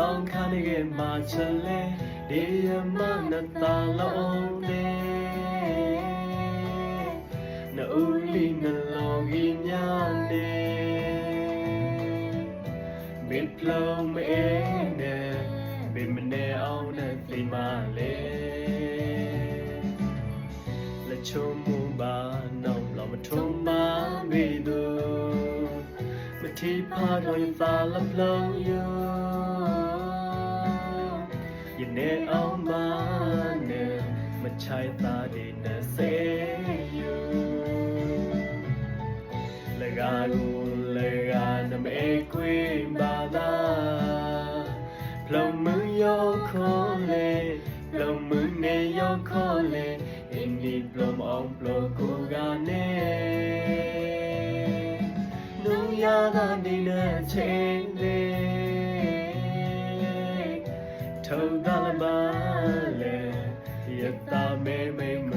တောင်းခါနေကမှာချလဲဒီရမနတာလုံးနေနိုးလီနလောကီညာနေမင်းဖလုံးမဲနဲ့ဘယ်မနေအောင်နဲ့ဒီမလေးလက်ချုံမူပါနောက်လောက်မထုံပါမိသူမထီဖာတော့ရင်သာလပလုံးယောယနေ့အောင်မနဲ့မချိုင်သားဒီနဲ့စေယူလေကာကိုလေကာနမေကွေးပါလားဖလုံးမယောခေါ်လေဖလုံးမနေယောခေါ်လေအင်းဒီဖလုံးအောင်ဖလုံးကိုကနေနူရတာဒီနဲ့ချင်းလေထုံသားလမလေယတာမဲမဲမ